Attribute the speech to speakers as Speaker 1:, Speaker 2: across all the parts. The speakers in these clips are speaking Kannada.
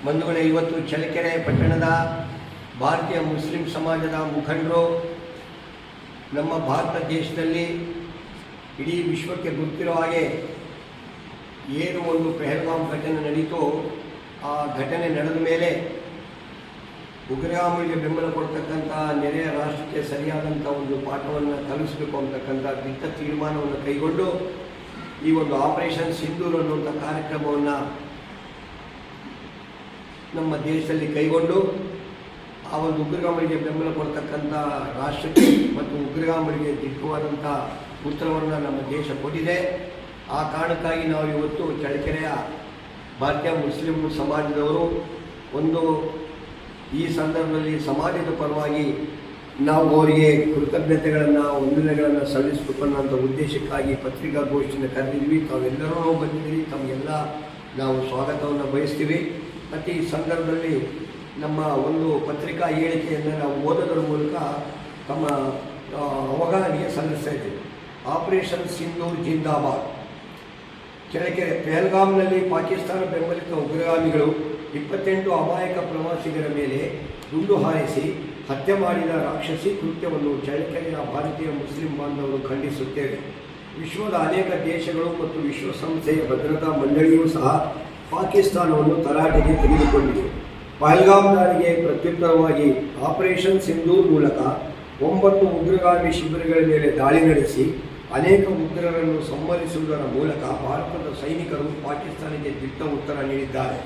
Speaker 1: ಬಂಧುಗಳೇ, ಇವತ್ತು ಚಳ್ಳಕೆರೆ ಪಟ್ಟಣದ ಭಾರತೀಯ ಮುಸ್ಲಿಂ ಸಮಾಜದ ಮುಖಂಡರು ನಮ್ಮ ಭಾರತ ದೇಶದಲ್ಲಿ ಇಡೀ ವಿಶ್ವಕ್ಕೆ ಗೊತ್ತಿರೋ ಹಾಗೆ ಏನು ಒಂದು ಪೆಹಲ್ಗಾಮ್ ಘಟನೆ ನಡೀತೋ ಆ ಘಟನೆ ನಡೆದ ಮೇಲೆ ಉಗ್ರಗಾಮಿಗೆ ಬೆಂಬಲ ಕೊಡ್ತಕ್ಕಂಥ ನೆರೆಯ ರಾಷ್ಟ್ರಕ್ಕೆ ಸರಿಯಾದಂಥ ಒಂದು ಪಾಠವನ್ನು ಕಲಿಸಬೇಕು ಅಂತಕ್ಕಂಥ ದಿಟ್ಟ ತೀರ್ಮಾನವನ್ನು ಕೈಗೊಂಡು ಈ ಒಂದು ಆಪರೇಷನ್ ಸಿಂಧೂರ್ ಅನ್ನುವಂಥ ಕಾರ್ಯಕ್ರಮವನ್ನು ನಮ್ಮ ದೇಶದಲ್ಲಿ ಕೈಗೊಂಡು ಆ ಒಂದು ಉಗ್ರಗಾಮಿಗೆ ಬೆಂಬಲ ಕೊಡ್ತಕ್ಕಂಥ ರಾಷ್ಟ್ರಕ್ಕೆ ಮತ್ತು ಉಗ್ರಗಾಮಿಗೆ ದಿಟ್ಟವಾದಂಥ ಉತ್ತರವನ್ನು ನಮ್ಮ ದೇಶ ಕೊಟ್ಟಿದೆ. ಆ ಕಾರಣಕ್ಕಾಗಿ ನಾವು ಇವತ್ತು ಚಳ್ಳಕೆರೆಯ ಭಾರತೀಯ ಮುಸ್ಲಿಂ ಸಮಾಜದವರು ಒಂದು ಈ ಸಂದರ್ಭದಲ್ಲಿ ಸಮಾಜದ ಪರವಾಗಿ ನಾವು ಅವರಿಗೆ ಕೃತಜ್ಞತೆಗಳನ್ನು ವಂದನೆಗಳನ್ನು ಸಲ್ಲಿಸಬೇಕು ಅನ್ನೋಂಥ ಉದ್ದೇಶಕ್ಕಾಗಿ ಪತ್ರಿಕಾಗೋಷ್ಠಿಯನ್ನು ಕರೆದಿದ್ವಿ. ತಾವೆಲ್ಲರೂ ಬಂದಿದ್ದೀರಿ, ತಮಗೆಲ್ಲ ನಾವು ಸ್ವಾಗತವನ್ನು ಬಯಸ್ತೀವಿ. ಮತ್ತು ಈ ಸಂದರ್ಭದಲ್ಲಿ ನಮ್ಮ ಒಂದು ಪತ್ರಿಕಾ ಹೇಳಿಕೆಯನ್ನು ನಾವು ಓದೋದ್ರ ಮೂಲಕ ತಮ್ಮ ಅವಗಾಹನೆಗೆ ಸಲ್ಲಿಸ್ತಾ ಇದ್ದೀವಿ. ಆಪರೇಷನ್ ಸಿಂಧೂರ್ ಜಿಂದಾಬಾದ್. ಚಳ್ಳಕೆರೆ ಪೆಹಲ್ಗಾಮ್ನಲ್ಲಿ ಪಾಕಿಸ್ತಾನ ಬೆಂಬಲಿತ ಉಗ್ರಗಾಮಿಗಳು 28 ಅಮಾಯಕ ಪ್ರವಾಸಿಗರ ಮೇಲೆ ಗುಂಡು ಹಾರಿಸಿ ಹತ್ಯೆ ಮಾಡಿದ ರಾಕ್ಷಸಿ ಕೃತ್ಯವನ್ನು ಚಳ್ಳಕೆರೆಯ ಭಾರತೀಯ ಮುಸ್ಲಿಂ ಬಾಂಧವರು ಖಂಡಿಸುತ್ತೇವೆ. ವಿಶ್ವದ ಅನೇಕ ದೇಶಗಳು ಮತ್ತು ವಿಶ್ವಸಂಸ್ಥೆಯ ಭದ್ರತಾ ಮಂಡಳಿಯೂ ಸಹ ಪಾಕಿಸ್ತಾನವನ್ನು ತರಾಟೆಗೆ ತೆಗೆದುಕೊಂಡಿದೆ. ಪಹಲ್ಗಾಮ್ ದಾಳಿಗೆ ಪ್ರತ್ಯುತ್ತರವಾಗಿ ಆಪರೇಷನ್ ಸಿಂಧೂರ್ ಮೂಲಕ 9 ಉಗ್ರಗಾಮಿ ಶಿಬಿರಗಳ ಮೇಲೆ ದಾಳಿ ನಡೆಸಿ ಅನೇಕ ಉಗ್ರರನ್ನು ಸಂಹರಿಸುವುದರ ಮೂಲಕ ಭಾರತದ ಸೈನಿಕರು ಪಾಕಿಸ್ತಾನಕ್ಕೆ ದಿಟ್ಟ ಉತ್ತರ ನೀಡಿದ್ದಾರೆ.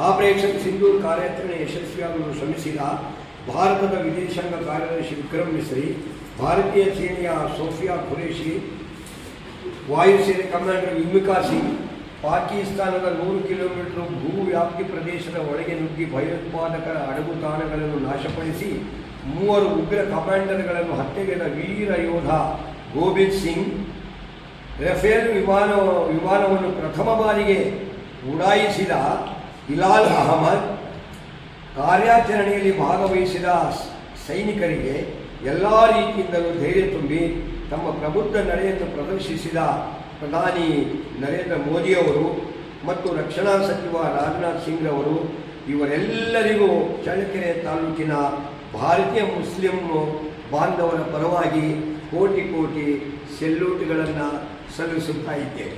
Speaker 1: ಆಪರೇಷನ್ ಸಿಂಧೂರ್ ಕಾರ್ಯಾಚರಣೆ ಯಶಸ್ವಿಯಾಗಲು ಶ್ರಮಿಸಿದ ಭಾರತದ ವಿದೇಶಾಂಗ ಕಾರ್ಯದರ್ಶಿ ವಿಕ್ರಮ್ ಮಿಸ್ರಿ, ಭಾರತೀಯ ಸೇನೆಯ ಸೋಫಿಯಾ ಖುರೇಶಿ, ವಾಯುಸೇನೆ ಕಮಾಂಡರ್ ಯುಮಿಕಾ ಸಿಂಗ್, ಪಾಕಿಸ್ತಾನದ 100 ಕಿಲೋಮೀಟರ್ ಭೂ ವ್ಯಾಪ್ತಿ ಪ್ರದೇಶದ ಒಳಗೆ ನುಗ್ಗಿ ಭಯೋತ್ಪಾದಕರ ಅಡಗುತಾಣಗಳನ್ನು ನಾಶಪಡಿಸಿ 3 ಉಗ್ರ ಕಮಾಂಡರ್ಗಳನ್ನು ಹತ್ಯೆಗೈದ ವೀರ ಯೋಧ ಗೋಬಿಂದ್ ಸಿಂಗ್, ರಫೇಲ್ ವಿಮಾನವನ್ನು ಪ್ರಥಮ ಬಾರಿಗೆ ಉಡಾಯಿಸಿದ ಹಿಲಾಲ್ ಅಹಮದ್, ಕಾರ್ಯಾಚರಣೆಯಲ್ಲಿ ಭಾಗವಹಿಸಿದ ಸೈನಿಕರಿಗೆ ಎಲ್ಲ ರೀತಿಯಿಂದಲೂ ಧೈರ್ಯ ತುಂಬಿ ತಮ್ಮ ಪ್ರಬುದ್ಧ ನಡೆಯನ್ನು ಪ್ರದರ್ಶಿಸಿದ ಪ್ರಧಾನಿ ನರೇಂದ್ರ ಮೋದಿಯವರು ಮತ್ತು ರಕ್ಷಣಾ ಸಚಿವ ರಾಜನಾಥ್ ಸಿಂಗ್ ರವರು, ಇವರೆಲ್ಲರಿಗೂ ಚಳ್ಳಕೆರೆ ತಾಲೂಕಿನ ಭಾರತೀಯ ಮುಸ್ಲಿಂ ಬಾಂಧವರ ಪರವಾಗಿ ಕೋಟಿ ಕೋಟಿ ಸೆಲ್ಯೂಟ್ಗಳನ್ನು ಸಲ್ಲಿಸುತ್ತಾ ಇದ್ದೇವೆ.